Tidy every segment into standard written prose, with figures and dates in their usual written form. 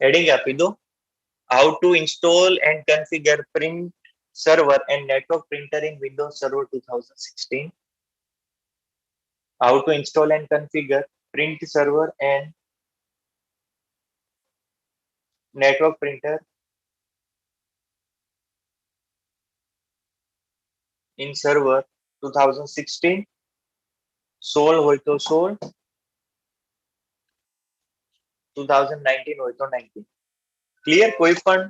Heading આપી દો, how to install and configure print server and network printer in Windows Server 2016. How to install and configure print server and network printer in server 2016. 16 હોય તો 16, 2019 હોય તો 19. Clear? કોઈ પણ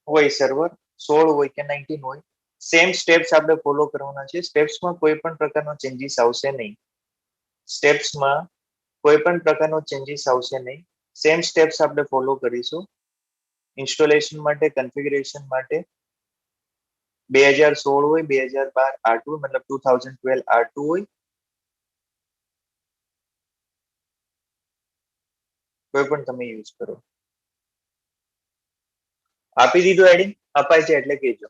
હોય સર્વર 16 હોય કે 19 હોય, સેમ સ્ટેપ્સ આપણે ફોલો કરવાના છે. સ્ટેપ્સમાં કોઈ પણ પ્રકારનો ચેન્જીસ આવશે નહીં. સ્ટેપ્સમાં કોઈ પણ પ્રકારનો ચેન્જીસ આવશે નહીં. સેમ સ્ટેપ્સ આપણે ફોલો કરીશું. ઇન્સ્ટોલેશન માટે, કન્ફિગરેશન માટે 2016 હોય, 2012 R2 મતલબ 2012 R2 હોય, કોઈ પણ તમે યુઝ કરો. આપી દીધું હેડિંગ? અપાય છે એટલે કહેજો.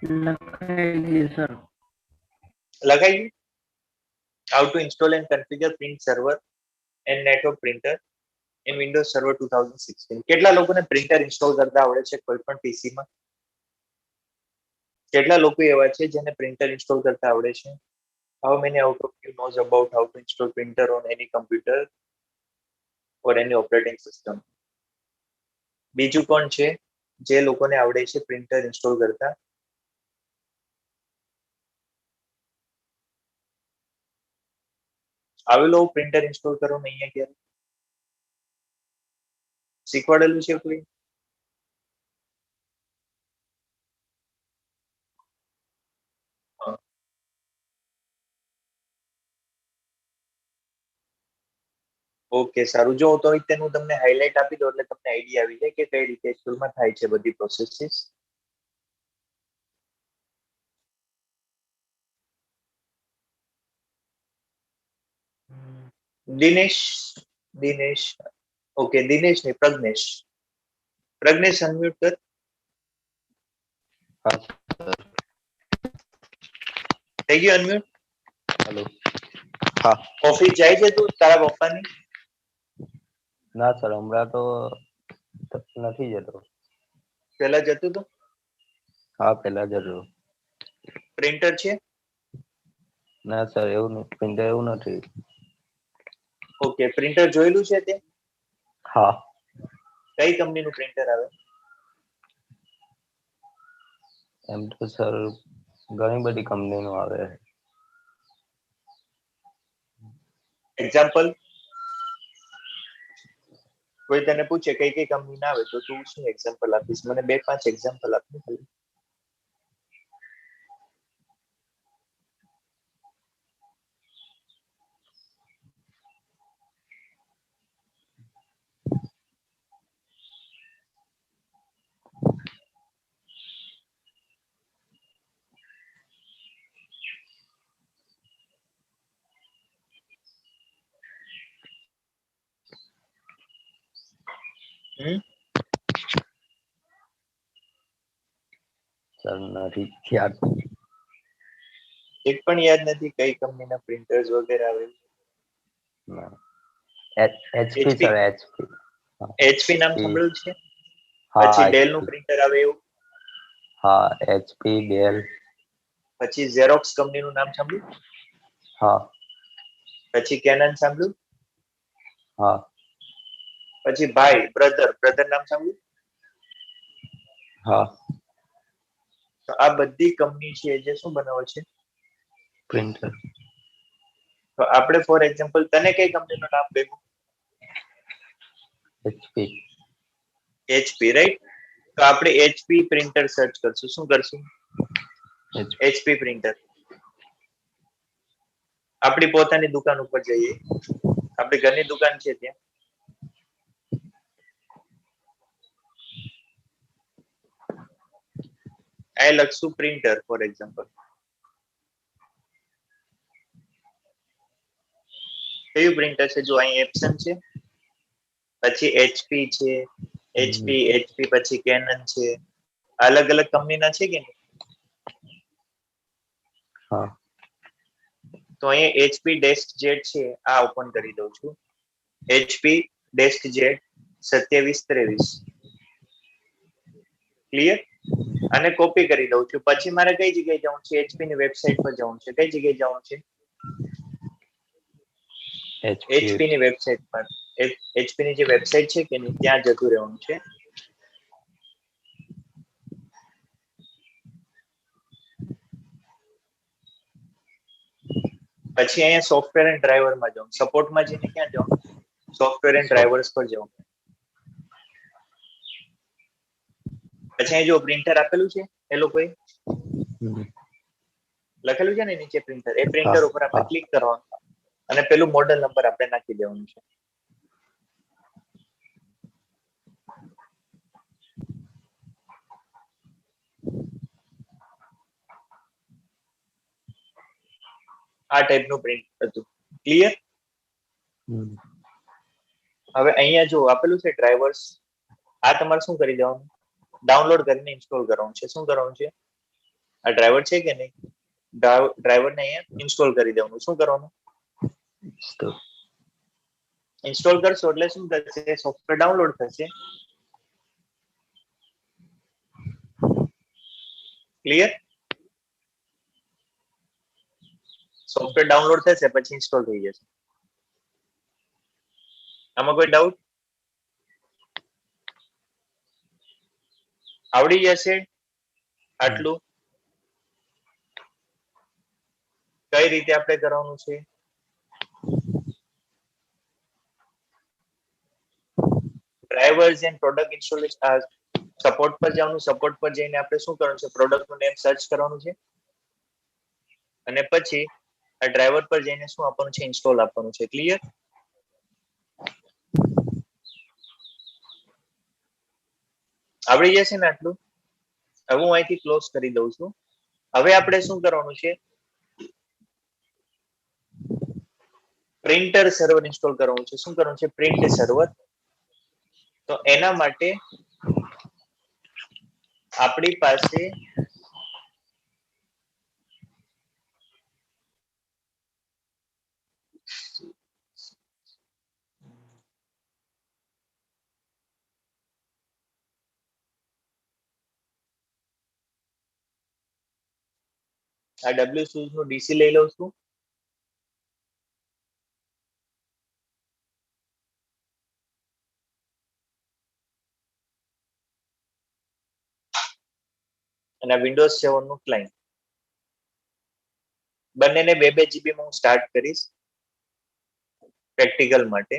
લખાઈ ગયું સર. લખાઈ ગયું? How to install and configure print server and network printer in Windows Server 2016. કેટલા લોકોને પ્રિન્ટર ઇન્સ્ટોલ કરતા આવડે છે કોઈ પણ પીસીમાં? કેટલા લોકો એવા છે જેને પ્રિન્ટર ઇન્સ્ટોલ કરતા આવડે છે? How many out of you knows about how to install printer on any computer or any operating system? બીજું કોણ છે જે લોકોને આવડે છે પ્રિન્ટર ઇન્સ્ટોલ કરતા? આવેલો પ્રિન્ટર ઇન્સ્ટોલ કરો ને અહીંયા ક્યારે શીખવાડેલું છે કોઈ? ઓકે, સારું. જો તો તેનું તમને હાઇલાઇટ આપી દો એટલે તમને આઈડિયા આવી જાય કે કઈ રીતે સ્કૂલમાં થાય છે બધી પ્રોસેસીસ. દિનેશ, દિનેશ, ઓકે, દિનેશ ને પ્રજ્ઞેશ. પ્રજ્ઞેશ અનમ્યુટ કર. હા સર. થઈ ગયું અનમ્યુટ? હેલો. હા. ઓફિસ જાય છે તું તારા પપ્પાની? ના સર, હમણાં તો નથી જતો. પહેલા જતું તું? હા, પહેલા જતો. પ્રિન્ટર છે? ના સર, એવું પ્રિન્ટર એવું નથી. ઓકે, પ્રિન્ટર જોયેલું છે તે? હા. કઈ કંપનીનું પ્રિન્ટર આવે? એમ તો સર ઘણી બધી કંપનીનું આવે. એક્ઝામ્પલ? કોઈ તને પૂછે કઈ કઈ કંપની ના આવે તો તું શું એક્ઝામ્પલ આપીશ? મને 2-5 એક્ઝામ્પલ આપ ને ખાલી. સર નથી યાદ. એક પણ યાદ નથી કઈ કંપનીના પ્રિન્ટર્સ વગેરે આવે? HP sir, HP. એચપી નામ સાંભળ્યું છે? હા. પછી ડેલ નું પ્રિન્ટર આવે એવું? હા, એચપી, ડેલ. પછી ઝેરોક્સ કંપનીનું નામ સાંભળ્યું? હા. પછી કેનન સાંભળ્યું? હા. પછી ભાઈ, બ્રધર નામ સાંભળ્યું? હા. તો આ બધી કંપની છે જે શું બનાવે છે? પ્રિન્ટર. તો આપણે ફોર એક્ઝામ્પલ, તને કઈ કંપનીનું નામ ભેગું? HP. HP, right? તો આપણે HP પ્રિન્ટર સર્ચ કરશું. શું કરશું? HP printer. આપણી પોતાની દુકાન ઉપર જઈએ, આપણી ઘરની દુકાન છે ત્યાં. આ લખશું પ્રિન્ટર ફોર એક્ઝામ્પલ. કયું પ્રિન્ટર છે? જો અહીં એપ્સન છે, પછી HP છે, HP પછી કેનન છે. અલગ અલગ કંપનીના છે કે નહીં? હા. તો અહીંયા HP ડેસ્ક જેટ છે, આ ઓપન કરી દઉં છું. HP desk jet 2723. ક્લિયર? અને કોપી કરી દઉં છું. પછી મારે કઈ જગ્યાએ જવું છે? HP ની વેબસાઇટ પર જવું છે. કઈ જગ્યાએ જવું છે? HP ની વેબસાઇટ પર. HP ની જે વેબસાઇટ છે કે નહીં, ત્યાં જતું રહેવાનું છે. પછી અહીંયા સોફ્ટવેર એન્ડ ડ્રાઈવરમાં જાઉં. સપોર્ટમાં જઈને ક્યાં જાઉં? સોફ્ટવેર એન્ડ ડ્રાઈવર્સ પર જાઉં. પછી અહીં જો પ્રિન્ટર આપેલું છે, એ લોકોએ લખેલું છે ને નીચે પ્રિન્ટર, એ પ્રિન્ટર ઉપર આપણે ક્લિક કરવાનું અને પેલું મોડેલ નંબર આપણે નાખી દેવાનું છે. આ ટાઈપનું પ્રિન્ટ હતું. ક્લિયર? હવે અહીંયા જો આપેલું છે ડ્રાઈવર્સ, આ તમારે શું કરી દેવાનું? ડાઉનલોડ કરીને ઇન્સ્ટોલ કરવાનું છે. શું કરવાનું છે? આ ડ્રાઈવર છે કે નહીં, ડ્રાઈવરને અહીંયા ઇન્સ્ટોલ કરી દેવાનું. શું કરવાનું? ઇન્સ્ટોલ કરશો એટલે શું થશે? સોફ્ટવેર ડાઉનલોડ થશે. ક્લિયર? સોફ્ટવેર ડાઉનલોડ થશે પછી ઇન્સ્ટોલ થઈ જશે. આમાં કોઈ ડાઉટ? આવડી જશે આટલું? કઈ રીતે આપણે કરવાનું છે? Drivers and product installation, support પર જવાનું. સપોર્ટ પર જઈને આપણે શું કરવાનું છે? પ્રોડક્ટનું નેમ સર્ચ કરવાનું છે અને પછી આ ડ્રાઈવર પર જઈને શું આપવાનું છે? ઇન્સ્ટોલ આપવાનું છે. ક્લિયર? આવડી જશે ને આટલું? હવે હું અહીંથી ક્લોઝ કરી દઉં છું. હવે આપણે શું કરવાનું છે? પ્રિન્ટર સર્વર ઇન્સ્ટોલ કરવાનું છે. શું કરવાનું છે? Print server. તો એના માટે આપણી પાસે આ WSUS નું DC લઈ લઉં છું. અને વિન્ડોઝ 7 નું ક્લાયન્ટ. બંનેને 2-2 GB માં હું સ્ટાર્ટ કરીશ પ્રેક્ટિકલ માટે.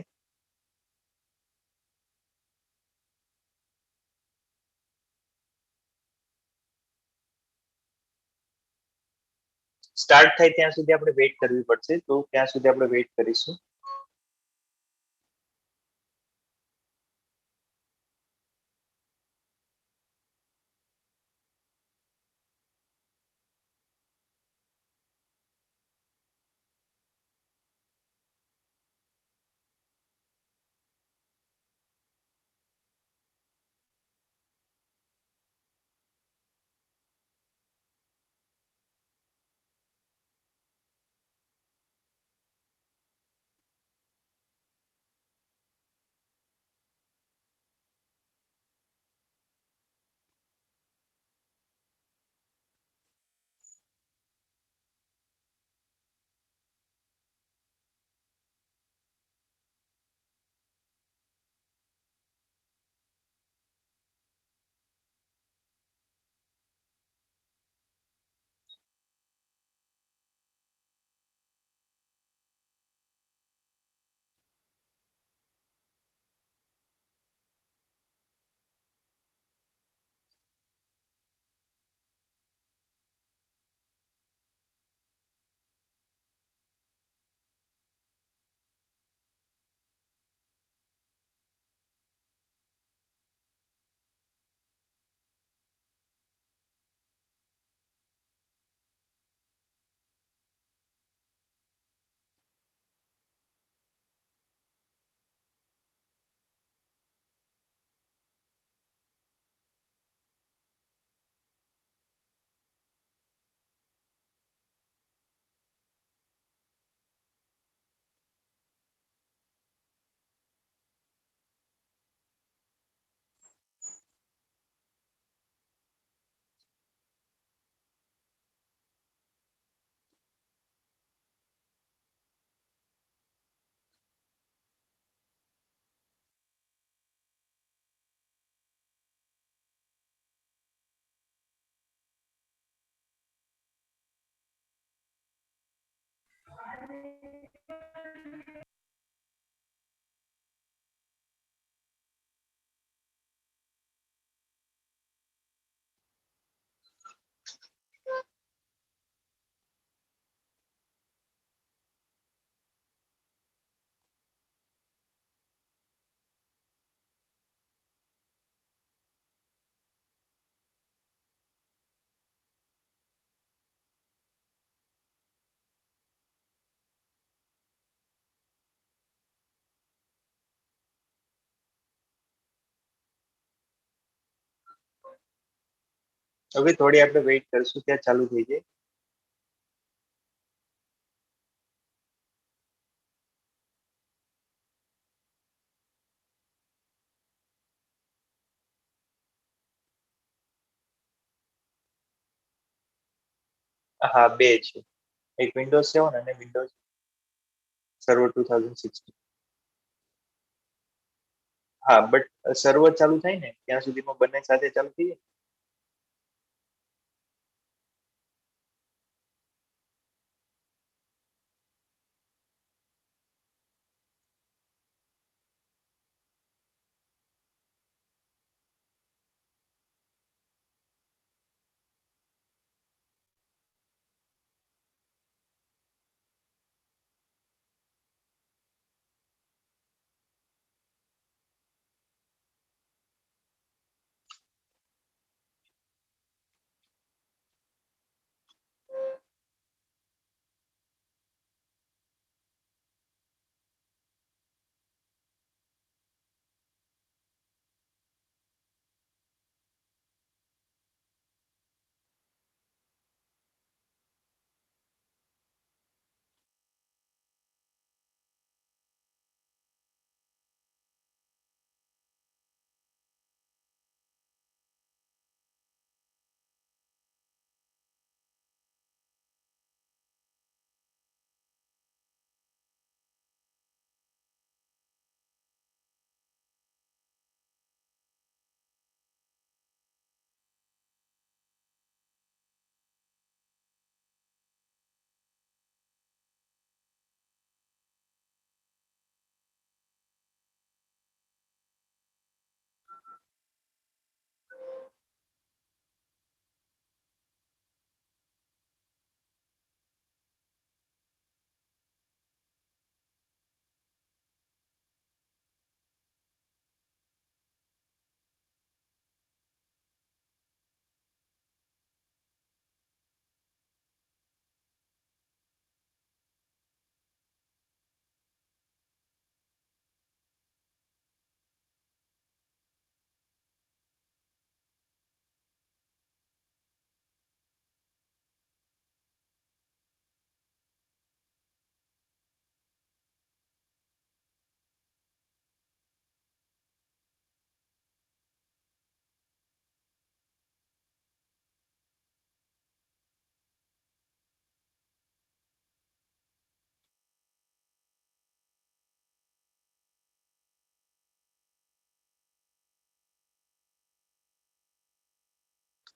સ્ટાર્ટ થાય ત્યાં સુધી આપણે વેઇટ કરવી પડશે, તો ત્યાં સુધી આપણે વેઇટ કરીશું. હવે થોડી આપણે વેઇટ કરશું ત્યાં ચાલુ થઈ જાય. હા, બે છે, એક વિન્ડોઝ 7 અને વિન્ડોઝ સર્વર 2016. હા, બટ સર્વર ચાલુ થાય ને ત્યાં સુધીમાં બંને સાથે ચાલુ થઈ જાય.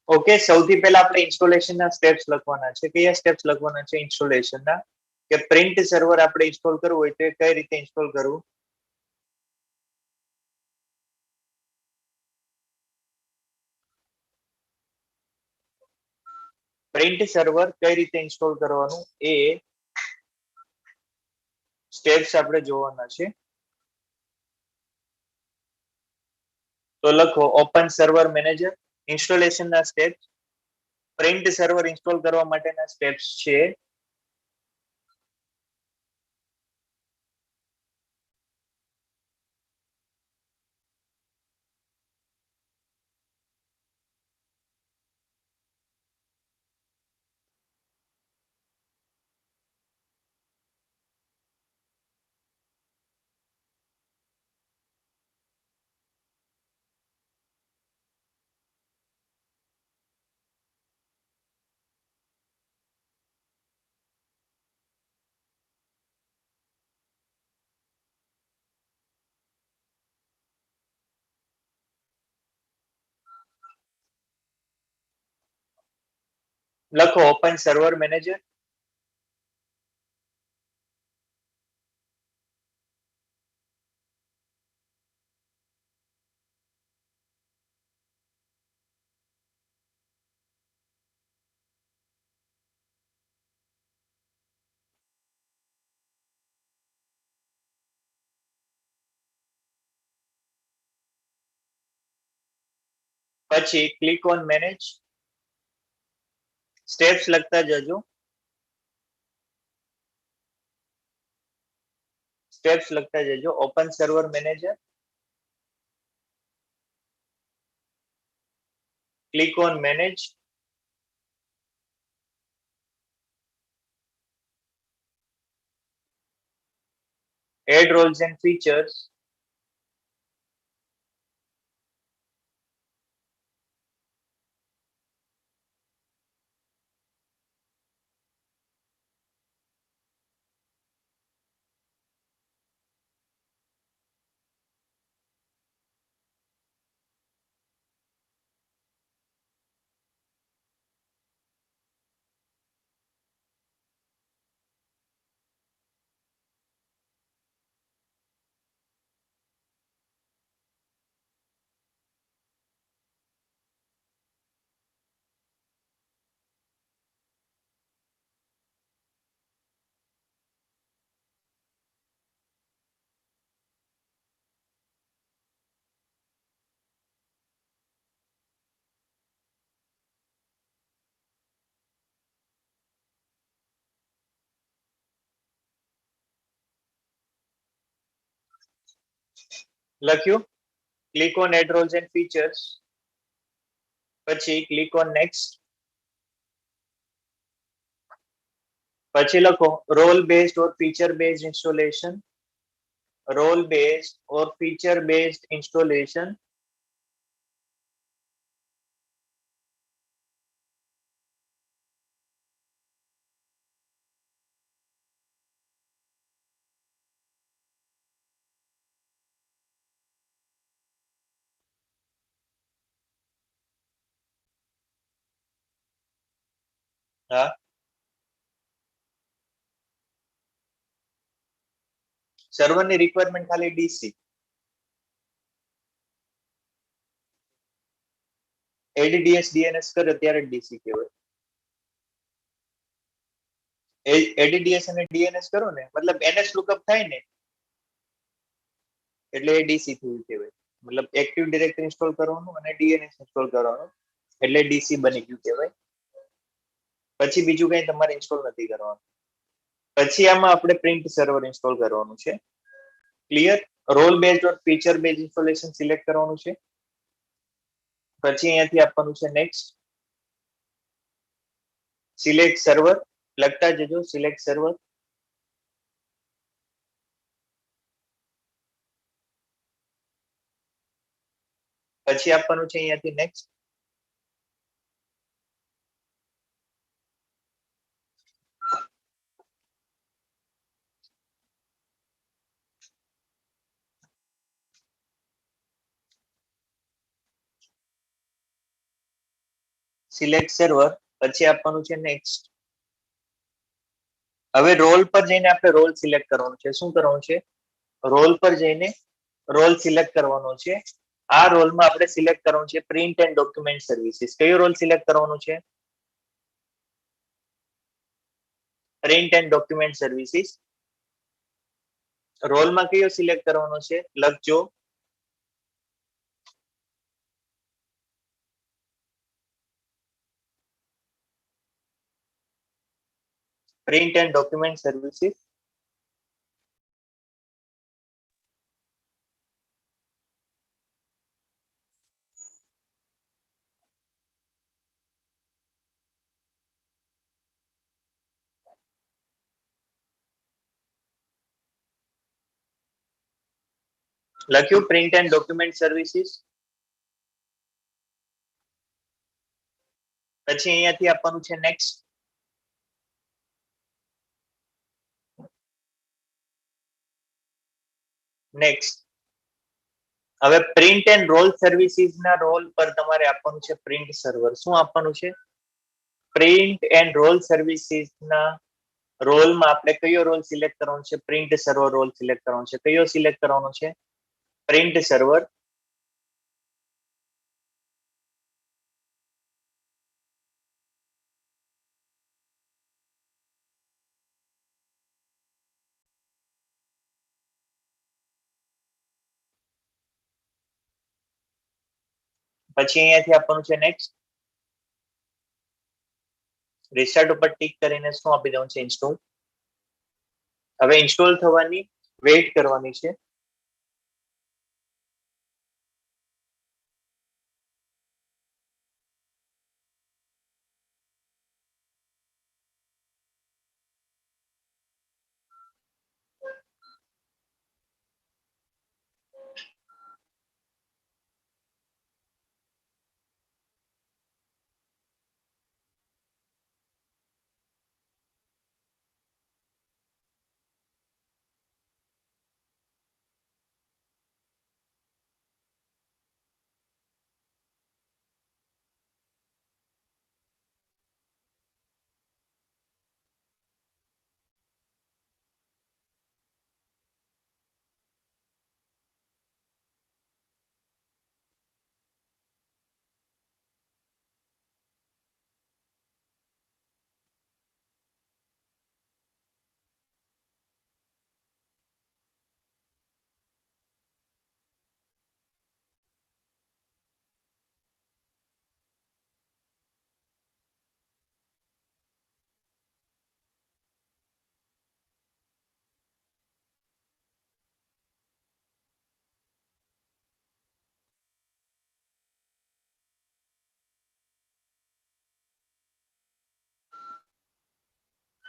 ઓકે, સૌથી પહેલા આપણે ઇન્સ્ટોલેશન ના સ્ટેપ્સ લખવાના છે. કયા સ્ટેપ્સ લખવાના છે ઇન્સ્ટોલેશન ના? કે પ્રિન્ટ સર્વર આપણે ઇન્સ્ટોલ કરવું હોય તો કઈ રીતે ઇન્સ્ટોલ કરવું? પ્રિન્ટ સર્વર કઈ રીતે ઇન્સ્ટોલ કરવાનું એ સ્ટેપ્સ આપણે જોવાના છે. તો લખો ઓપન સર્વર મેનેજર, ઇન્સ્ટોલેશન ના સ્ટેપ્સ, પ્રિન્ટ સર્વર ઇન્સ્ટોલ કરવા માટેના સ્ટેપ્સ છે. લખો ઓપન સર્વર મેનેજર. પછી ક્લિક ઓન મેનેજ, સ્ટેપ્સ લખતા જજો, સ્ટેપ્સ લખતા જજો. Open server manager, click on manage, add roles and features, લખ્યું. Click on add roles and features, પછી ક્લિક ઓન નેક્સ્ટ, પછી લખો role based or feature based installation, role based or feature based installation. હા, સર્વરની requirement ખાલી DC, એડીડીએસ DNS કરે ત્યારે DC કહેવાય. એડીડીએસ અને ડીએનએસ કરો ને, મતલબ એનએસ લુકઅપ થાય ને એટલે એ ડીસી થયું કહેવાય. મતલબ એક્ટિવ ડિરેક્ટરી ઇન્સ્ટોલ કરવાનું અને ડીએનએસ ઇન્સ્ટોલ કરવાનું એટલે ડીસી બની ગયું કહેવાય. પછી બીજું કઈ તમારે ઇન્સ્ટોલ નથી કરવાનું. પછી આમાં આપણે પ્રિન્ટ સર્વર ઇન્સ્ટોલ કરવાનું છે. Clear. Role based or feature base installation select કરવાનું છે. પછી અહીંયાથી આપવાનું છે નેક્સ્ટ, સિલેક્ટ સર્વર લખતા જજો, સિલેક્ટ સર્વર, પછી આપવાનું છે અહીંયાથી નેક્સ્ટ, સિલેક્ટ સર્વર, પછી આપવાનું છે નેક્સ્ટ. હવે રોલ પર જઈને આપણે રોલ સિલેક્ટ કરવાનું છે. શું કરવાનું છે? રોલ પર જઈને રોલ સિલેક્ટ કરવાનો છે. આ રોલમાં આપણે સિલેક્ટ કરવાનું છે પ્રિન્ટ એન્ડ ડોક્યુમેન્ટ સર્વિસીસ. કયો રોલ સિલેક્ટ કરવાનો છે? Print and document services. રોલમાં કયો સિલેક્ટ કરવાનો છે લખજો. Print and document services. લખ્યું પ્રિન્ટ એન્ડ ડોક્યુમેન્ટ સર્વિસીસ. પછી અહીંયાથી આપવાનું છે નેક્સ્ટ. નેક્સ્ટ. હવે પ્રિન્ટ એન્ડ રોલ સર્વિસીસ ના રોલ પર તમારે આપવાનું છે પ્રિન્ટ સર્વર. શું આપવાનું છે? પ્રિન્ટ એન્ડ રોલ સર્વિસીસ ના રોલમાં આપણે કયો રોલ સિલેક્ટ કરવાનો છે? પ્રિન્ટ સર્વર રોલ સિલેક્ટ કરવાનો છે. કયો સિલેક્ટ કરવાનો છે? Print server. પછી અહીંયાથી આપવાનું છે નેક્સ્ટ, રિસ્ટાર્ટ ઉપર ટિક કરીને શું આપી દેવાનું છે? ઇન્સ્ટોલ. હવે ઇન્સ્ટોલ થવાની વેઇટ કરવાની છે.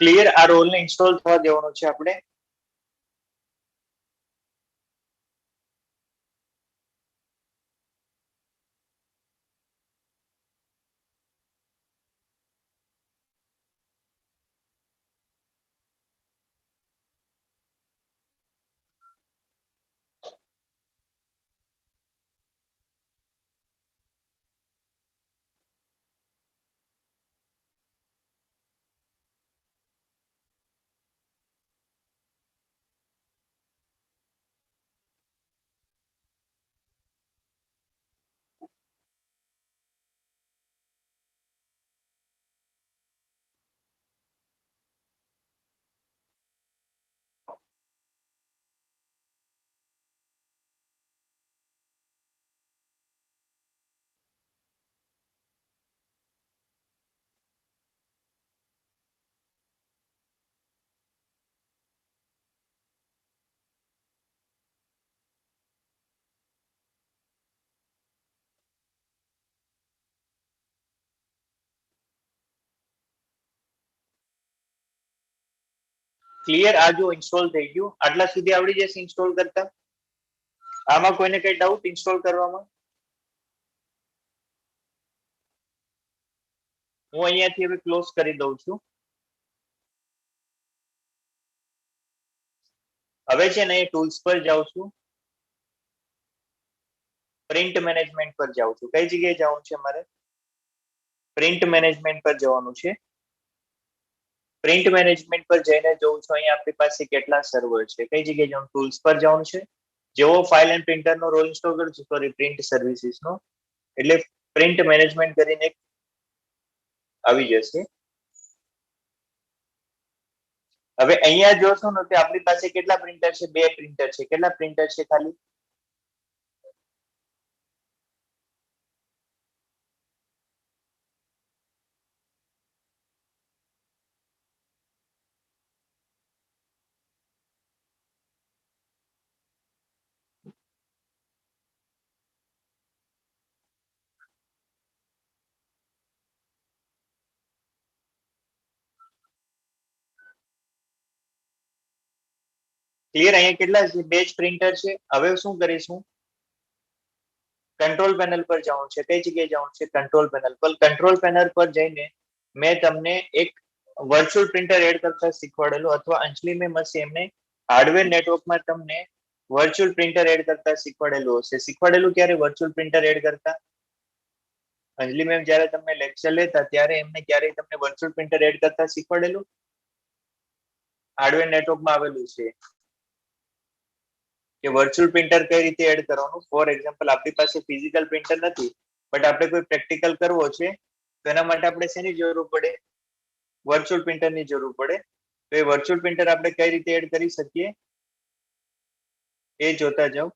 ક્લિયર. આ રોલને ઇન્સ્ટોલ થવા દેવાનો છે આપણે. ક્લિયર. આ જો ઇન્સ્ટોલ થઈ ગયું. આટલા સુધી આવડી જશે ઇન્સ્ટોલ કરતા? આમાં કોઈને કઈ ડાઉટ ઇન્સ્ટોલ કરવામાં? હું અહીંયાથી હવે ક્લોઝ કરી દઉં છું. હવે છે ને ટૂલ્સ પર જાઉં છું, પ્રિન્ટ મેનેજમેન્ટ પર જાઉં છું. કઈ જગ્યાએ જવાનું છે મારે? પ્રિન્ટ મેનેજમેન્ટ પર જવાનું છે. પ્રિન્ટ મેનેજમેન્ટ પર જઈને જોઉં છું અહીંયા આપણી પાસે કેટલા સર્વર છે. કઈ જગ્યાએ જવાનું? ટૂલ્સ પર જવાનું છે. જેવો ફાઇલ એન્ડ પ્રિન્ટર નો રોલ ઇન્સ્ટોલ કરું છું, સોરી પ્રિન્ટ સર્વિસીસ નો, એટલે પ્રિન્ટ મેનેજમેન્ટ કરીને આવી જશે. હવે અહીંયા જોશો ને કે આપણી પાસે કેટલા પ્રિન્ટર છે? 2 પ્રિન્ટર છે. કેટલા પ્રિન્ટર છે ખાલી? ક્લિયર. અહીંયા કેટલા છે? 2 જ પ્રિન્ટર છે. હવે શું કરીશું? કંટ્રોલ પેનલ પર જવાનું છે. કઈ જગ્યાએ જવાનું છે? કંટ્રોલ પેનલ પર. કંટ્રોલ પેનલ પર જઈને મેં તમને એક વર્ચ્યુઅલ પ્રિન્ટર એડ કરતા શીખવાડેલું, અથવા અંજલિ મેમ હશે એમને હાર્ડવેર નેટવર્કમાં તમને વર્ચ્યુઅલ પ્રિન્ટર એડ કરતા શીખવાડેલું હશે. શીખવાડેલું ક્યારે વર્ચ્યુઅલ પ્રિન્ટર એડ કરતા? અંજલિ મેમ જયારે તમને લેક્ચર લેતા ત્યારે એમને ક્યારેય તમને વર્ચ્યુઅલ પ્રિન્ટર એડ કરતા શીખવાડેલું? હાર્ડવેર નેટવર્કમાં આવેલું છે કે વર્ચ્યુઅલ પ્રિન્ટર કઈ રીતે એડ કરવાનું. ફોર એક્ઝામ્પલ આપણી પાસે ફિઝિકલ પ્રિન્ટર નથી, બટ આપણે કોઈ પ્રેક્ટિકલ કરવો છે, તો એના માટે આપણે શેની જરૂર પડે? વર્ચ્યુઅલ પ્રિન્ટરની જરૂર પડે. તો એ વર્ચ્યુઅલ પ્રિન્ટર આપણે કઈ રીતે એડ કરી શકીએ એ જોતા જાઓ.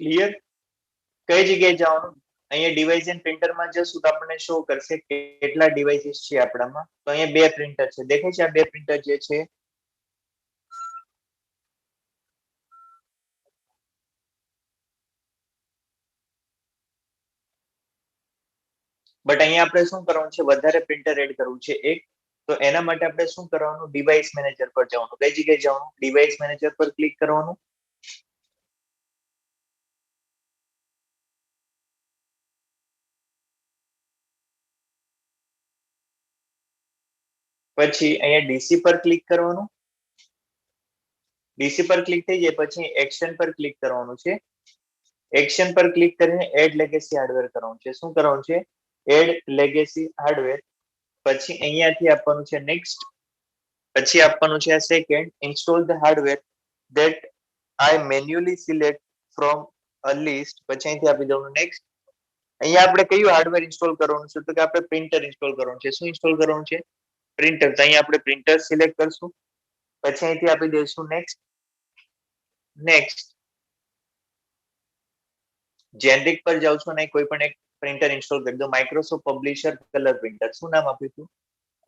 ક્લિયર? કઈ જગ્યાએ જવાનું? અહીંયા ડિવાઇસ એન્ડ પ્રિન્ટરમાં જશું તો આપણને શો કરશે કેટલા ડિવાઇસીસ છે આપણામાં. તો અહીંયા બે પ્રિન્ટર છે, દેખાય છે આ બે પ્રિન્ટર જે છે. બટ અહીંયા આપણે શું કરવાનું છે, વધારે પ્રિન્ટર એડ કરવું છે એક. તો એના માટે આપણે શું કરવાનું, ડિવાઇસ મેનેજર પર જવાનું. કઈ જગ્યાએ જવાનું? ડિવાઇસ મેનેજર પર ક્લિક કરવાનું. પછી અહીંયા ડીસી પર ક્લિક કરવાનું. ડીસી પર ક્લિક થઈ જાય પછી એક્શન પર ક્લિક કરવાનું છે. એક્શન પર ક્લિક કરીને એડ લેગેસી હાર્ડવેર કરવાનું છે. શું કરવાનું છે? Add legacy hardware. પછી અહીંયાથી આપવાનું છે નેક્સ્ટ. પછી આપવાનું છે આ second, install the hardware that I manually select from a list. પછી અહીંથી આપી દેવાનું નેક્સ્ટ. અહીંયા આપણે કયું હાર્ડવેર ઇન્સ્ટોલ કરવાનું છે? તો કે આપણે પ્રિન્ટર ઇન્સ્ટોલ કરવાનું છે. શું ઇન્સ્ટોલ કરવાનું છે? પ્રિન્ટર. તો અહીંયા આપણે પ્રિન્ટર સિલેક્ટ કરશું. પછી અહીંથી આપી દઈશું નેક્સ્ટ. નેક્સ્ટ જેનરિક પર જાઉં છું અને કોઈ પણ એક પ્રિન્ટર ઇન્સ્ટોલ કરી દો. Microsoft publisher colour printer. શું નામ આપ્યું હતું?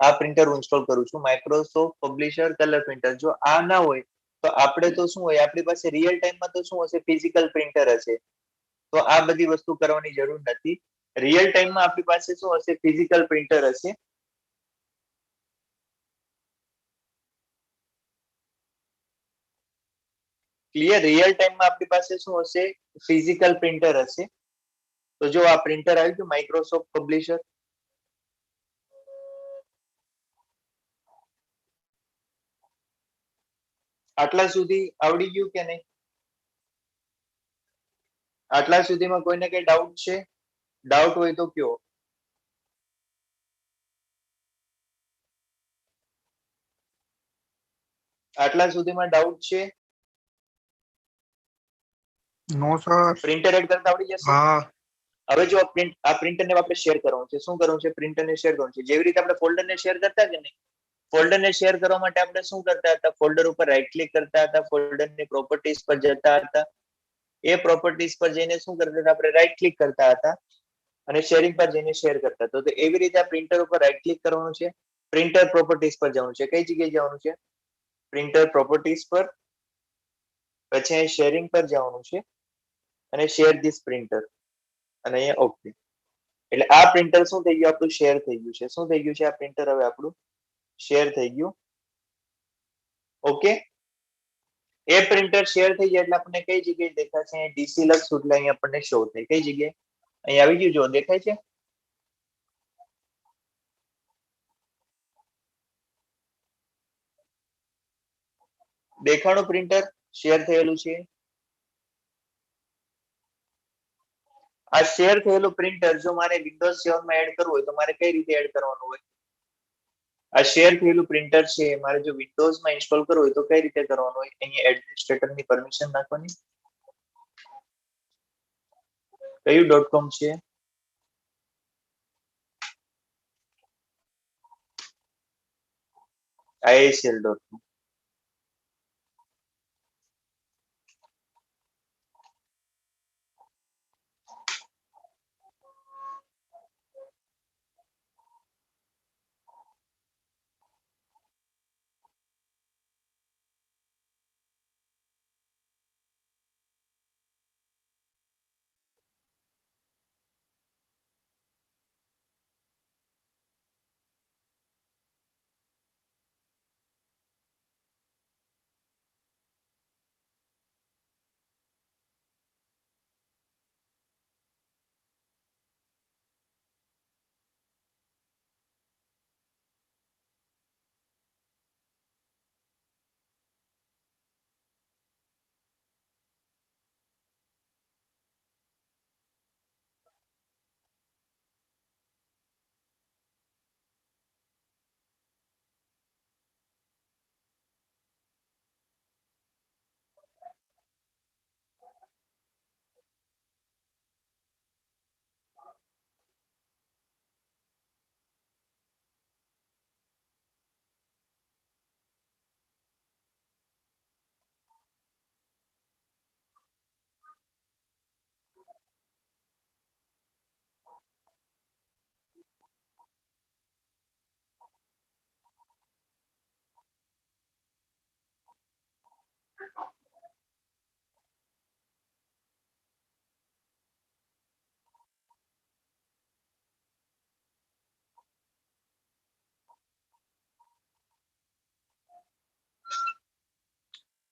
આ પ્રિન્ટર હું ઇન્સ્ટોલ કરું છું, માઇક્રોસોફ્ટ પબ્લિશર કલર પ્રિન્ટર. જો આ ના હોય તો આપણે તો શું હોય, આપણી પાસે રિયલ ટાઈમમાં તો શું હશે, ફિઝિકલ પ્રિન્ટર હશે. તો આ બધી વસ્તુ કરવાની જરૂર નથી. રિયલ ટાઈમમાં આપણી પાસે શું હશે, ફિઝિકલ પ્રિન્ટર હશે. ક્લિયર? રિયલ ટાઈમમાં આપણી પાસે શું હશે, ફિઝિકલ પ્રિન્ટર હશે. તો જો આ પ્રિન્ટર આવ્યું હતું માઇક્રોસોફ્ટ પબ્લિશર. આટલા સુધી આવડી ગયું કે નહીં? આટલા સુધીમાં કોઈને કઈ ડાઉટ છે? ડાઉટ હોય તો કયો. આટલા સુધીમાં ડાઉટ છે? નો સર. પ્રિન્ટર એડ કરતા આવડી જશે? હા. હવે જો આ પ્રિન્ટરને આપણે શેર કરવાનું છે. શું કરવાનું છે? પ્રિન્ટરને શેર કરવાનું છે. જેવી રીતે આપણે ફોલ્ડરને શેર કરતા કે નહીં, ફોલ્ડરને શેર કરવા માટે આપણે શું કરતા હતા, ફોલ્ડર ઉપર રાઈટ ક્લિક કરતા હતા, ફોલ્ડરની પ્રોપર્ટીઝ પર જતા હતા. એ પ્રોપર્ટીઝ પર જઈને શું કરતા હતા, આપણે રાઈટ ક્લિક કરતા હતા અને શેરિંગ પર જઈને શેર કરતા હતા. તો એવી રીતે આ પ્રિન્ટર ઉપર રાઈટ ક્લિક કરવાનું છે, પ્રિન્ટર પ્રોપર્ટીઝ પર જવાનું છે. કઈ જગ્યાએ જવાનું છે? પ્રિન્ટર પ્રોપર્ટીઝ પર. પછી અહીં શેરિંગ પર જવાનું છે અને શેર ધીસ પ્રિન્ટર અને અહીંયા ઓકે. એટલે આ પ્રિન્ટર શું થઈ ગયું, આપણું શેર થઈ ગયું છે. શું થઈ ગયું છે? આ પ્રિન્ટર હવે આપણું શેર થઈ ગયું. ઓકે. એ પ્રિન્ટર શેર થઈ જાય એટલે આપણને કઈ જગ્યાએ દેખાશે? ડીસી લખશું એટલે અહીં આપણને શો થાય. કઈ જગ્યાએ? અહીં આવી ગયું, જો દેખાય છે. દેખાણું પ્રિન્ટર શેર થયેલું છે. આ શેર થયેલું પ્રિન્ટર જો મારે વિન્ડોઝ 7 માં એડ કરવું હોય તો મારે કઈ રીતે એડ કરવાનું હોય? આ શેર થયેલું પ્રિન્ટર છે, મારે જો વિન્ડોઝ માં ઇન્સ્ટોલ કરવું હોય તો કઈ રીતે કરવાનું હોય? અહીંયા એડમિનિસ્ટ્રેટર ની પરમિશન નાખવાની. કયું .com છે? IICL.com.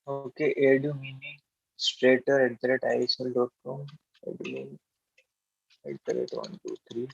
Okay, edu meaning strater@isl.com. Admin @123.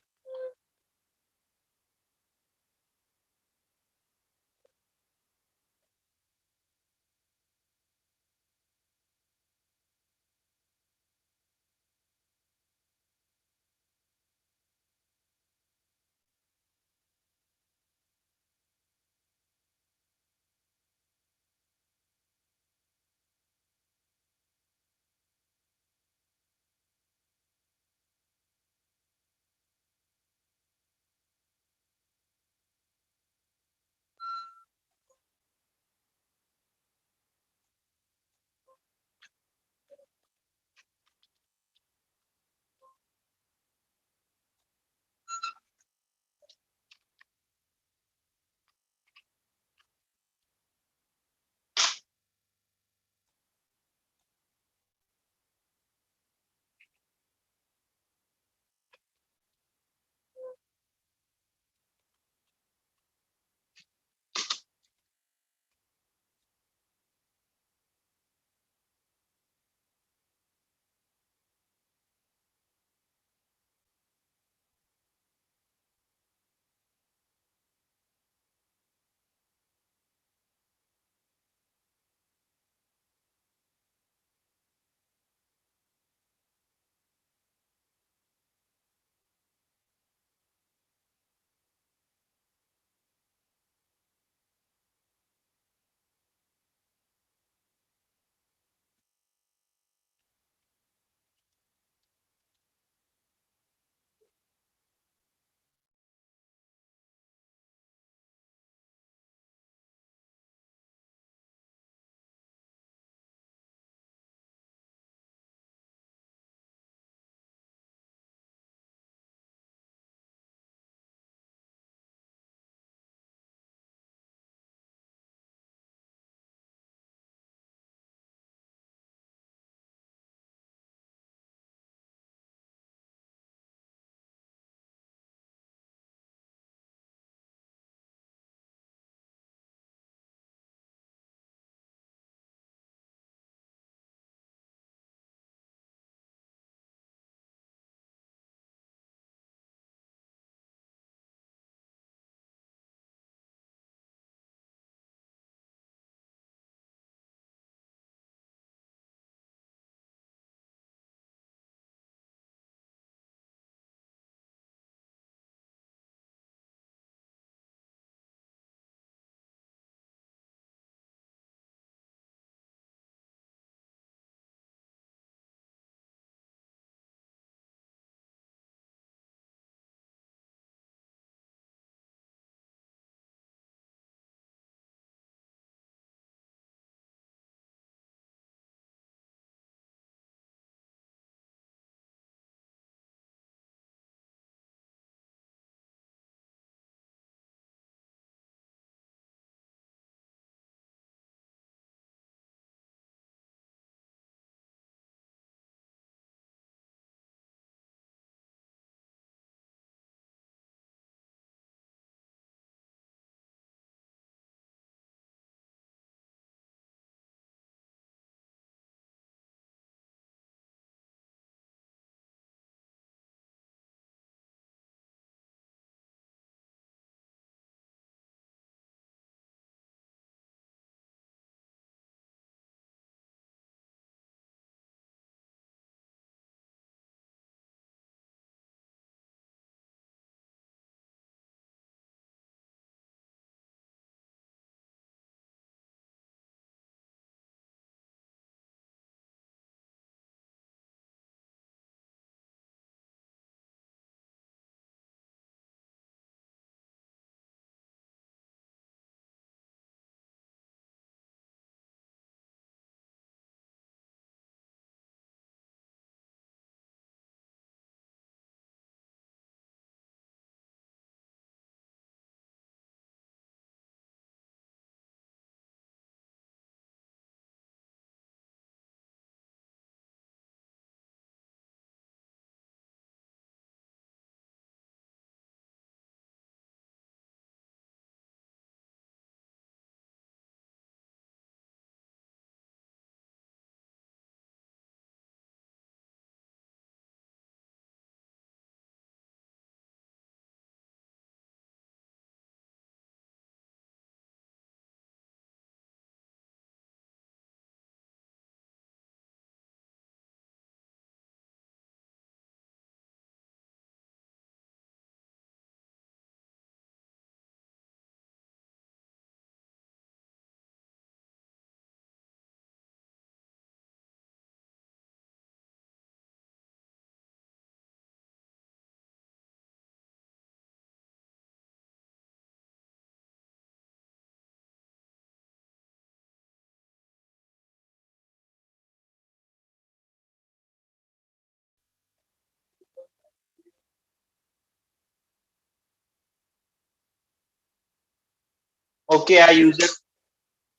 Okay, આ યુઝર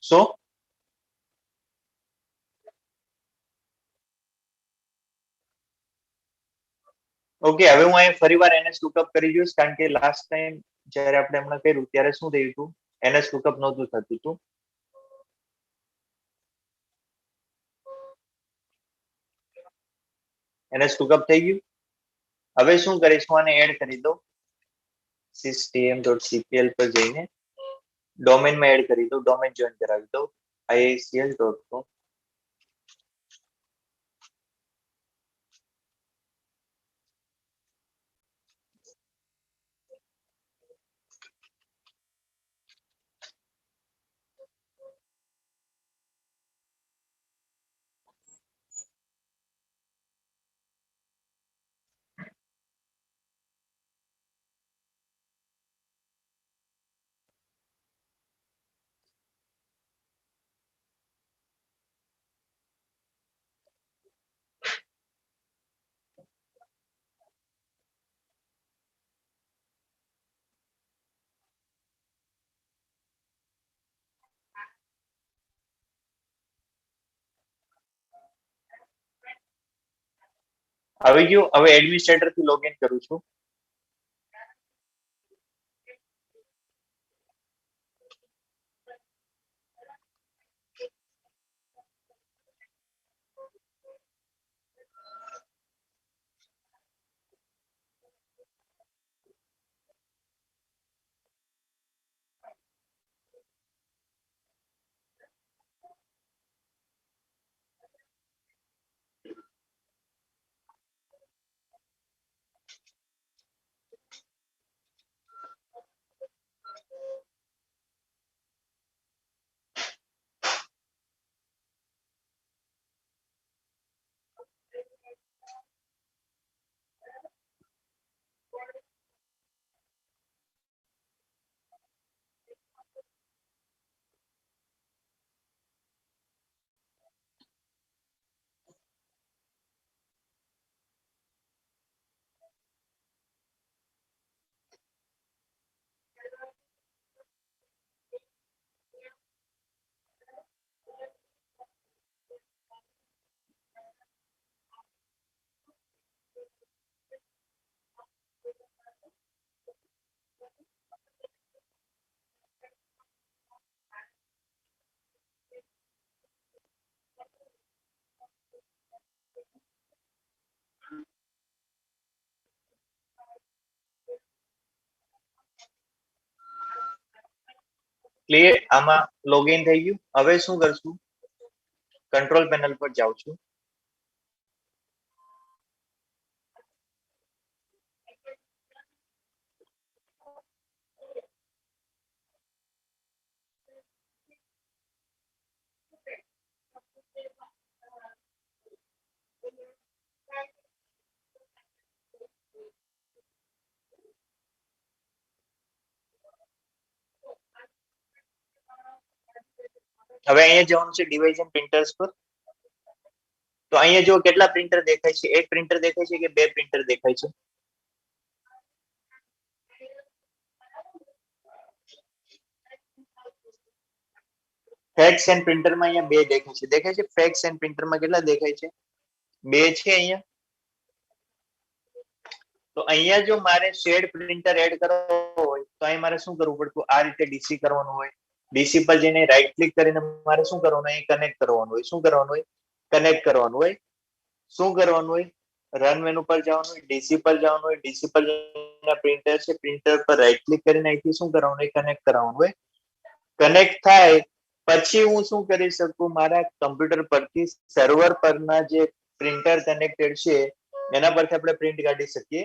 સો ઓકે, હવે હું અહીં ફરીવાર NS લુકઅપ કરી જોઈશ, કારણ કે લાસ્ટ ટાઈમ જ્યારે આપણે હમણાં કર્યું ત્યારે શું થયું હતું, NS લુકઅપ નહોતું થતું હતું. NS લુકઅપ થઈ ગયું. હવે શું કરીશ, હું આને એડ કરી દઉં. system.cpl પર જઈને ડોમેનમાં એડ કરી દઉં, ડોમેન જોઈન કરાવી દઉં iacl.com. આવી ગયું. હવે એડમિનિસ્ટ્રેટર થી લોગિન કરું છું. ક્લિયર, આમાં લોગિન થઈ ગયું. હવે શું કરશું, કંટ્રોલ પેનલ પર જાઉં છું. હવે અહીંયા જવાનું છે ડિવાઇઝ એન્ડ પ્રિન્ટર્સ પર. તો અહીંયા જો કેટલા પ્રિન્ટર દેખાય છે, એક પ્રિન્ટર દેખાય છે કે બે પ્રિન્ટર દેખાય છે? ફેક્સ એન્ડ પ્રિન્ટરમાં અહીંયા બે દેખાય છે. દેખાય છે ફેક્સ એન્ડ પ્રિન્ટરમાં કેટલા દેખાય છે? બે છે અહીંયા. તો અહીંયા જો મારે શેડ પ્રિન્ટર એડ કરવો હોય તો અહીં મારે શું કરવું પડતું, આ રીતે ડીસી કરવાનું હોય. ડીસી પર જઈને રાઈટ ક્લિક કરીને મારે શું કરવાનું, અહીં કનેક્ટ કરવાનું હોય. શું કરવાનું હોય? કનેક્ટ કરવાનું હોય. શું કરવાનું હોય? રન મેનુ પર જવાનું હોય, ડીસી પર જવાનું હોય, ડીસી પર જઈને પ્રિન્ટર છે, પ્રિન્ટર પર રાઈટ ક્લિક કરીને અહીંથી શું કરવાનું હોય, કનેક્ટ કરવાનું હોય. કનેક્ટ થાય પછી હું શું કરી શકું, મારા કમ્પ્યુટર પરથી સર્વર પરના જે પ્રિન્ટર કનેક્ટેડ છે એના પરથી આપણે પ્રિન્ટ કાઢી શકીએ.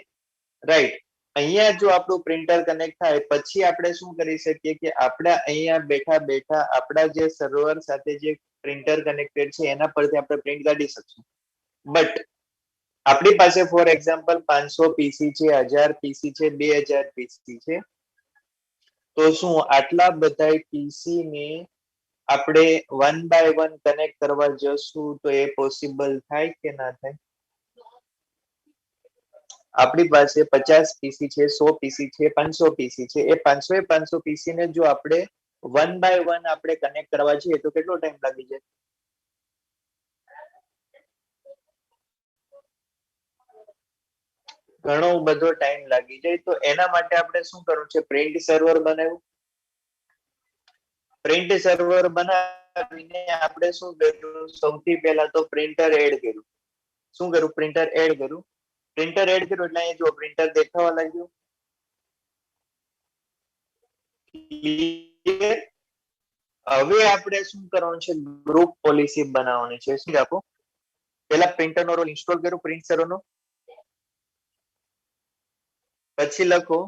રાઈટ. અહીંયા જો આપણું પ્રિન્ટર કનેક્ટ થાય પછી આપણે શું કરી શકીએ કે આપણે અહીંયા બેઠા બેઠા આપણા જે સર્વર સાથે જે પ્રિન્ટર કનેક્ટેડ છે એના પરથી આપણે પ્રિન્ટ કાઢી શકશું. બટ આપણી પાસે ફોર એક્ઝામ્પલ 500 પીસી છે, 1000 પીસી છે, 2000 પીસી છે. તો શું આટલા બધા પીસી ને આપણે વન બાય વન કનેક્ટ કરવા જશું તો એ પોસિબલ થાય કે ના થાય? આપણી પાસે 50 પીસી છે, 100 પીસી છે, 500 પીસી છે. એ 500 પીસી ને જો આપણે વન બાય વન આપણે કનેક્ટ કરવા જઈએ તો કેટલો ટાઈમ લાગી જાય? ઘણો બધો ટાઈમ લાગી જાય. તો એના માટે આપણે શું કરવું છે? પ્રિન્ટ સર્વર બનાવ્યું. પ્રિન્ટ સર્વર બનાવીને આપણે શું કર્યું? સૌથી પહેલા તો પ્રિન્ટર એડ કર્યું. શું કર્યું? પ્રિન્ટર એડ કર્યું. પ્રિન્ટર એડ કર્યું એટલે અહીંયા જો પ્રિન્ટર દેખાવા લાગ્યું. Clear? હવે આપણે શું કરવાનું છે? ગ્રુપ પોલિસી બનાવવાની છે. શું આપો? પહેલા પ્રિન્ટર નો રોલ ઇન્સ્ટોલ કર્યો પ્રિન્ટ સર્વર નો. પછી લખો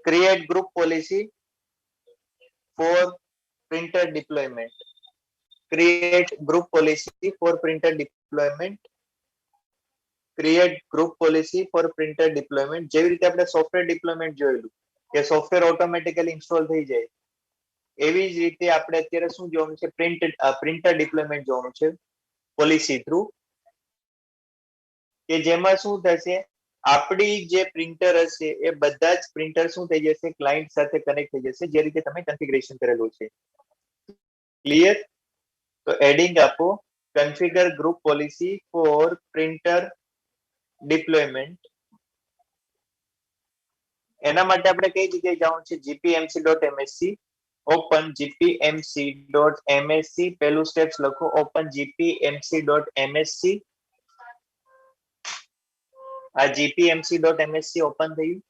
create group policy for printer deployment. Create group policy for printer deployment. Create group policy for printer deployment. જેવી રીતે આપણે સોફ્ટવેર ડિપ્લોયમેન્ટ જોયેલું કે સોફ્ટવેર ઓટોમેટિકલી ઇન્સ્ટોલ થઈ જાય, એવી જ રીતે આપણે અત્યારે શું જોવાનું છે? પ્રિન્ટર ડિપ્લોયમેન્ટ જોવાનું છે પોલિસી થ્રુ, કે જેમાં શું થશે? આપણી જે પ્રિન્ટર હશે એ બધા જ પ્રિન્ટર શું થઈ જશે? ક્લાયન્ટ સાથે કનેક્ટ થઈ જશે, જે રીતે તમે કન્ફિગરેશન કરેલું છે. ક્લિયર? તો એડિંગ આપો configure group policy for printer deployment. એના માટે આપણે કઈ જગ્યાએ જવાનું છે? gpmc.msc. Open gpmc.msc. પહેલું સ્ટેપ્સ લખો, ઓપન gpmc.msc. આ gpmc.msc ઓપન થયું.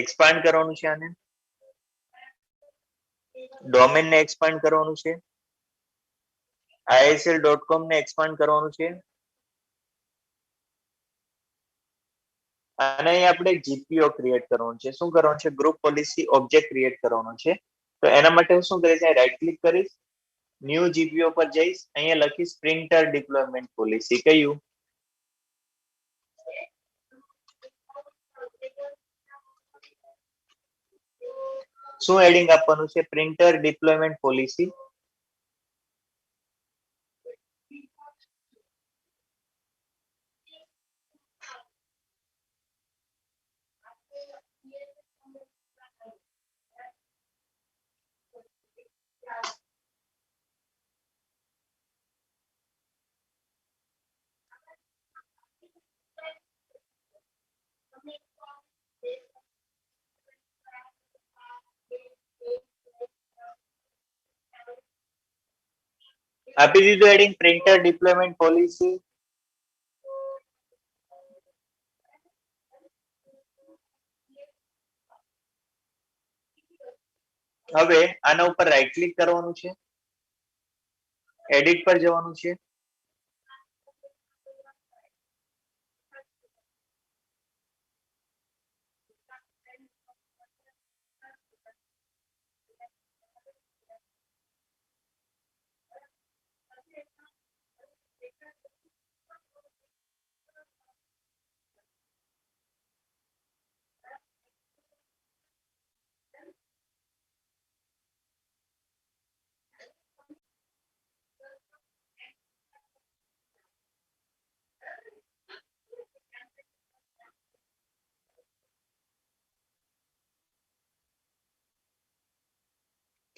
એક્સપાન્ડ કરવાનું છે આને, ડોમેન ને એક્સપાન્ડ કરવાનું છે, isl.com ને એક્સપાન્ડ કરવાનું છે, અને અહીં આપણે જીપીઓ ક્રિએટ કરવાનું છે. શું કરવાનું છે? ગ્રુપ પોલિસી ઓબ્જેક્ટ ક્રિએટ કરવાનો છે. તો એના માટે હું શું કરીશ? રાઈટ ક્લિક કરીશ, ન્યૂ જીપીઓ પર જઈશ, અહીંયા લખીશ પ્રિન્ટર ડિપ્લોયમેન્ટ પોલિસી. કયું? શું એડિંગ આપવાનું છે? Printer deployment policy. આપી દીધું એડિંગ પ્રિન્ટર ડિપ્લોયમેન્ટ પોલિસી. હવે આના ઉપર રાઈટ ક્લિક કરવાનું છે, એડિટ પર જવાનું છે,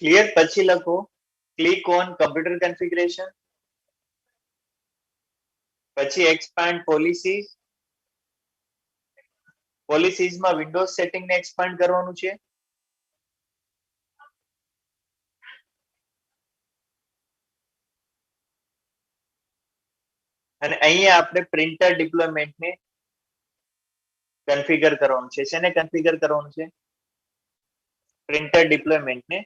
ક્લિયર? પછી લખો ક્લિક ઓન કમ્પ્યુટર કન્ફિગરેશન, પછી એક્સપાન્ડ પોલિસીઝ. પોલિસીઝમાં વિન્ડોઝ સેટિંગ ને એક્સપાન્ડ કરવાનું છે, અને અહીંયા આપણે પ્રિન્ટર ડિપ્લોયમેન્ટ ને કન્ફિગર કરવાનું છે. શેને કન્ફિગર કરવાનું છે? પ્રિન્ટર ડિપ્લોયમેન્ટ ને.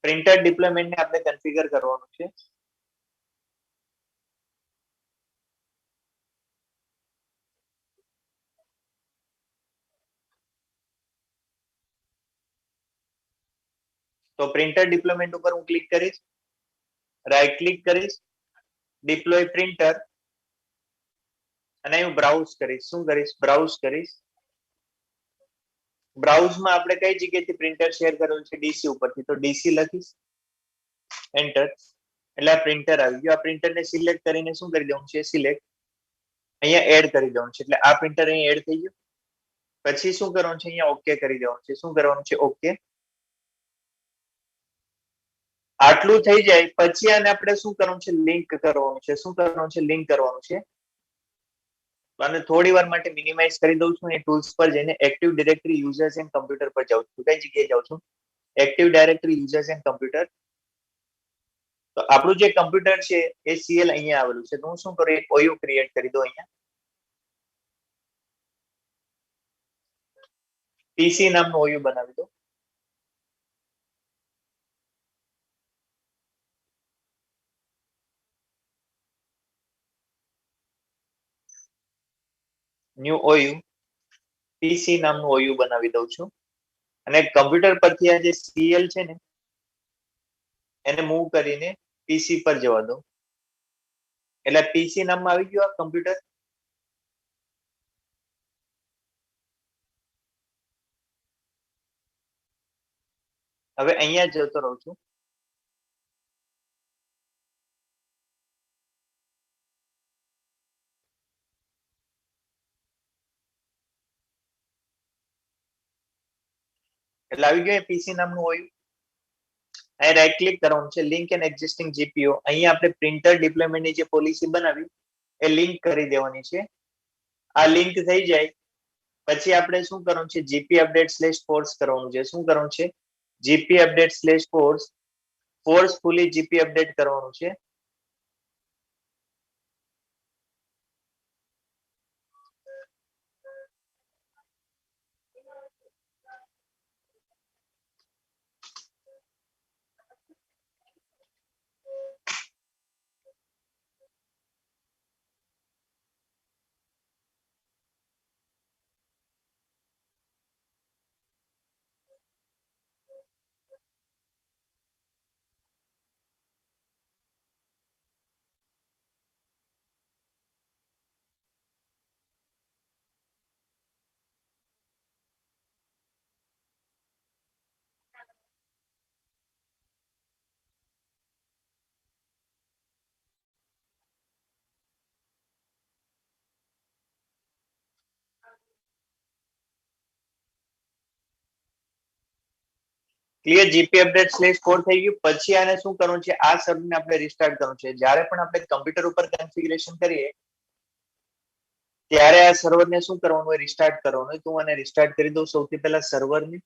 પ્રિન્ટર ડિપ્લોયમેન્ટ ને આપણે કન્ફિગર કરવાનું છે. તો પ્રિન્ટર ડિપ્લોયમેન્ટ ઉપર હું ક્લિક કરીશ, રાઈટ ક્લિક કરીશ, ડિપ્લોય પ્રિન્ટર, અને હું બ્રાઉઝ કરીશ. શું કરીશ? બ્રાઉઝ કરીશ. બ્રાઉઝમાં આપણે કઈ જગ્યાએથી પ્રિન્ટર શેર કરેલું છે ડીસી ઉપરથી, તો ડીસી લખીશ, એન્ટર, એટલે આ પ્રિન્ટર આવી ગયું. આ પ્રિન્ટરને સિલેક્ટ કરીને શું કરી દેવાનું છે, સિલેક્ટ, અહીંયા એડ કરી દેવાનું છે, એટલે આ પ્રિન્ટર અહીંયા એડ થઈ ગયું. પછી શું કરવાનું છે, અહીંયા ઓકે કરી દેવાનું છે. શું કરવાનું છે, ઓકે. આટલું થઈ જાય પછી આને આપણે શું કરવાનું છે, લિંક કરવાનું છે. શું કરવાનું છે, લિંક કરવાનું છે. અને થોડી વાર માટે મિનિમાઇઝ કરી દઉં છું. એ ટૂલ્સ પર જઈને active directory users and computer પર જાઉં છું. કઈ જગ્યાએ જાઉં છું, active directory users and computer. તો આપણું જે કમ્પ્યુટર છે એ સીએલ અહીંયા આવેલું છે. તો હું શું કરું, એક ઓયુ ક્રિએટ કરી દઉં. અહીંયા પીસી નામનું ઓયુ બનાવી દો. ન્યુ ઓયુ, પીસી નામનું ઓયુ બનાવી દઉં છું. અને કમ્પ્યુટર પરથી આ જે સીએલ છે ને એને મૂવ કરીને પીસી પર જવા દો. એટલે પીસી નામમાં આવી ગયું આ કમ્પ્યુટર. હવે અહીંયા જતો રહું છું. એટલે આવી ગયું પીસી નામનું ઓયુ. અહીં રાઈટ ક્લિક કરવાનું છે, લિંક એન્ડ એક્ઝિસ્ટિંગ જીપીયુ. અહીંયા આપણે પ્રિન્ટર ડિપ્લોયમેન્ટની જે પોલિસી બનાવી એ લિંક કરી દેવાની છે. આ લિંક થઈ જાય પછી આપણે શું કરવાનું છે, જીપી અપડેટ સ્લેશ ફોર્સ કરવાનું છે. શું કરવાનું છે, GP update slash force, forcefully GP update કરવાનું છે. Clear, GP update slash for થઈ ગયું. પછી આને શું કરવાનું છે, આ સર્વરને આપણે રિસ્ટાર્ટ કરવાનું છે. જ્યારે પણ આપણે કમ્પ્યુટર ઉપર કન્ફિગ્યુરેશન કરીએ ત્યારે આ સર્વરને શું કરવાનું હોય, રિસ્ટાર્ટ કરવાનું હોય. તો હું આને રિસ્ટાર્ટ કરી દઉં સૌથી પહેલા સર્વરને.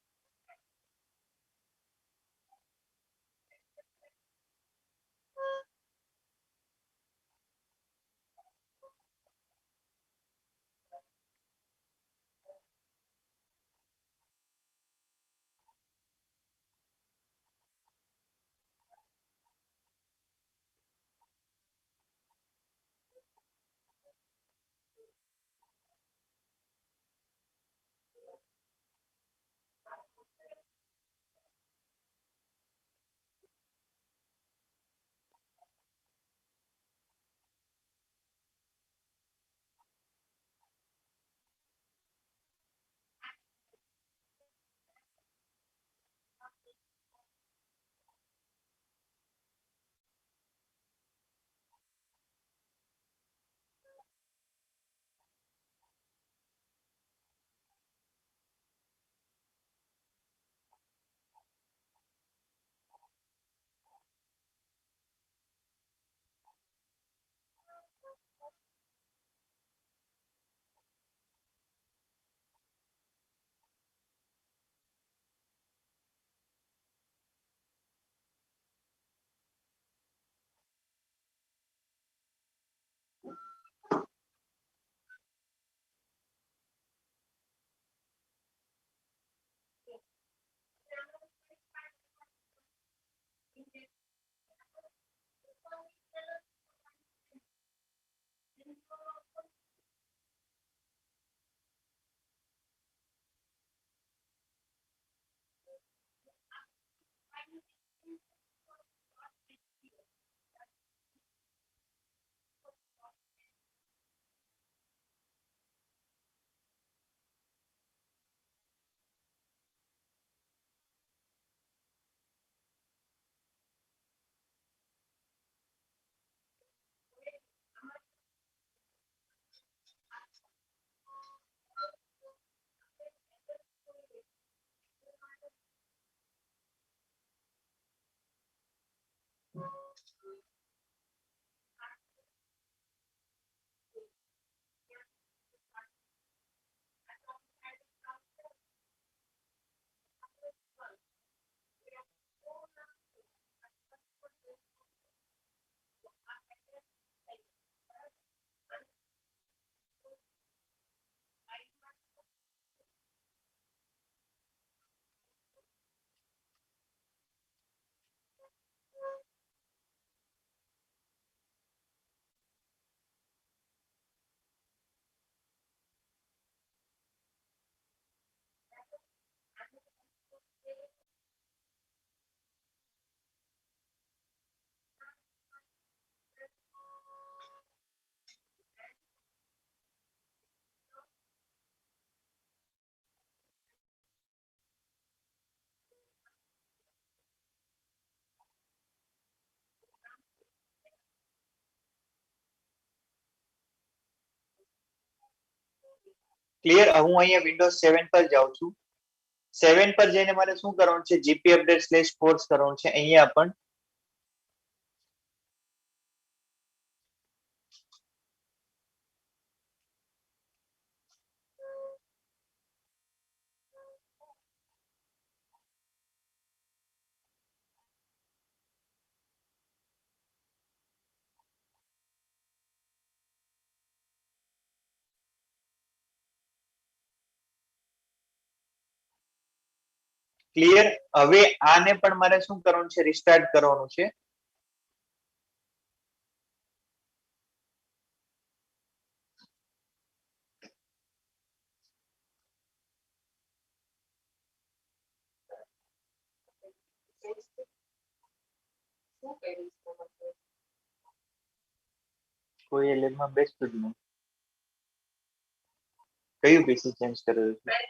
ક્લિયર? હું અહીંયા વિન્ડોઝ 7 પર જાઉં છું. 7 પર જઈને મારે શું કરવાનું છે? જીપી અપડેટ સ્લેશ ફોર્સ કરવાનું છે. અહીંયા પણ ક્લિયર. હવે આને પણ મારે શું કરવાનું છે? રિસ્ટાર્ટ કરવાનું છે. કોઈ લેબમાં બેસતું જ નહીં. કયું પીસી ચેન્જ કરેલું છે?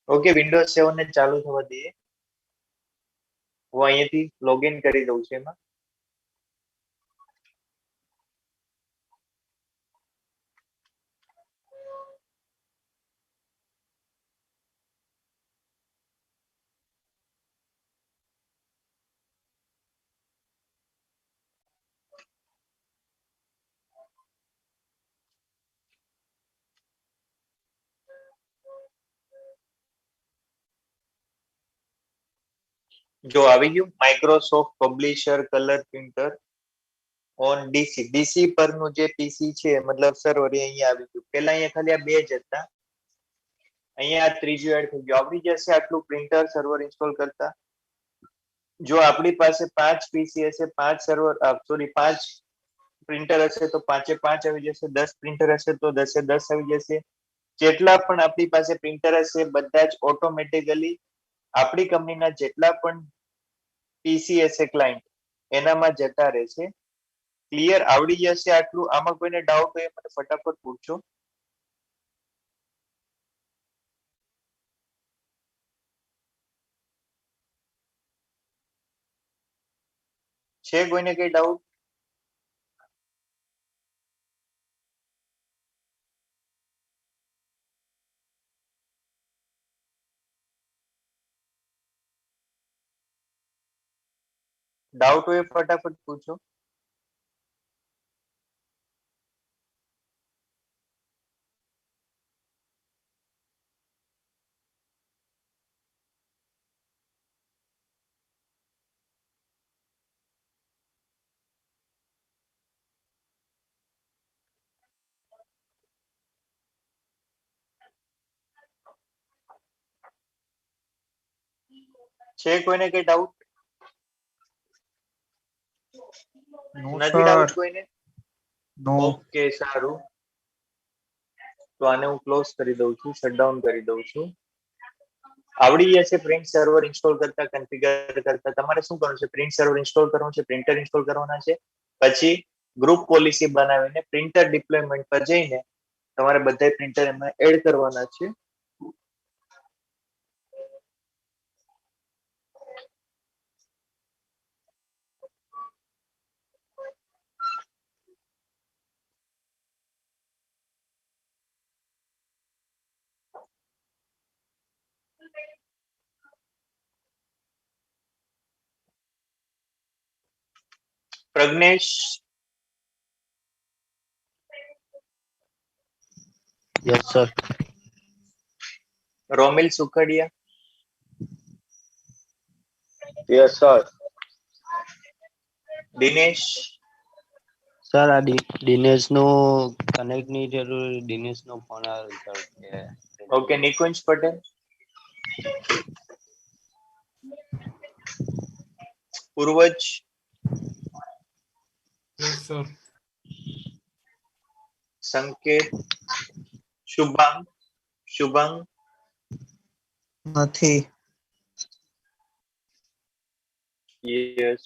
ઓકે, વિન્ડોઝ 7 ને ચાલુ થવા દઈએ. હું અહીંયાથી લોગિન કરી દઉં છું એમાં. જો આવી ગયું Microsoft publisher colour printer on DC. DC પરનું જે પીસી છે મતલબ સર્વર અહીંયા આવી ગયું. પહેલા અહીંયા ખાલી આ બે જ હતા. અહીંયા આ ત્રીજું એડ થઈ ગયું. આવડી જશે આટલું પ્રિન્ટર સર્વર ઇન્સ્ટોલ કરતા. જો આપણી પાસે 5 પીસી હશે, 5 સર્વર સોરી 5 પ્રિન્ટર હશે તો 5 5 આવી જશે. 10 પ્રિન્ટર હશે તો 10 10 આવી જશે. જેટલા પણ આપણી પાસે પ્રિન્ટર હશે બધા જ ઓટોમેટિકલી આપણી કંપનીના જેટલા પણ પીસી હશે ક્લાયન્ટ એનામાં જતા રહેશે. ક્લિયર? આવડી જશે આટલું. આમાં કોઈને ડાઉટ હોય મને ફટાફટ પૂછજો. છે કોઈને કઈ ડાઉટ? ડાઉટ હોય ફટાફટ પૂછો. છે કોઈને કઈ ડાઉટ? નો નથી ડાઉટ સર કોઈને? નો. ઓકે, સારું. તો આને હું ક્લોઝ કરી દઉં છું, શટડાઉન કરી દઉં છું. આવડી જશે પ્રિન્ટ સર્વર ઇન્સ્ટોલ કરતા, કન્ફિગર કરતા. તમારે શું કરવાનું છે? પ્રિન્ટ સર્વર ઇન્સ્ટોલ કરવાનું છે, પ્રિન્ટર ઇન્સ્ટોલ કરવાના છે. પછી ગ્રુપ પોલિસી બનાવીને પ્રિન્ટર ડિપ્લોયમેન્ટ પર જઈને તમારે બધા પ્રિન્ટર એમાં એડ કરવાના છે. Pragnesh, Yes, sir. Romil Sukhadia, Yes, sir. Dinesh, sir આ દિનેશનો કનેક્ટ નહીં થયું. દિનેશનો ફોન આવ્યો છે. Okay, Nikunj Patel, Purvaj, Yes, sir. સંકેત, શુભંગ, નથી. યસ.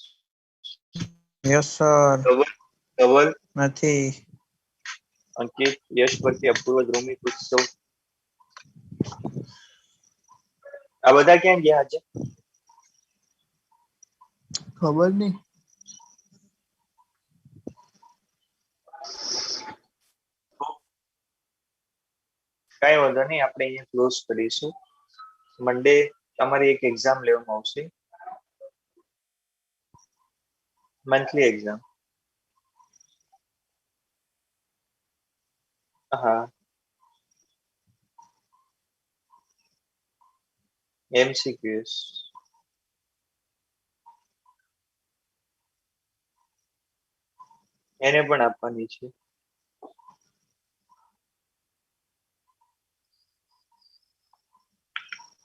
Yes sir. ધવલ, નથી. અંકિત, યશ પરથી અપૂર્વ, ધ્રુમી, ઉત્સવ. આ બધા ક્યાં ગયા છે? ખબર નહીં. કઈ વાંધો નહીં, આપણે અહીંયા ક્લોઝ કરીશું. મંડે તમારી એક એક્ઝામ લેવામાં આવશે, મંથલી એક્ઝામ. હા, MCQs. એને પણ આપવાની છે.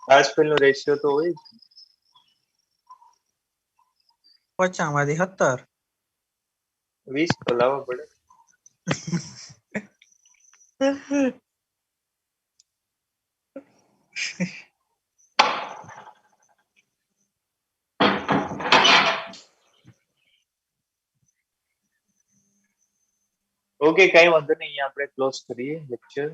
પાસ ફેલ નો રેશિયો તો હોય જ. 50 માંથી 17. 20 તો લાવવા પડે. ઓકે, કઈ વાંધો નહીં, અહીંયા આપણે ક્લોઝ કરીએ લેક્ચર.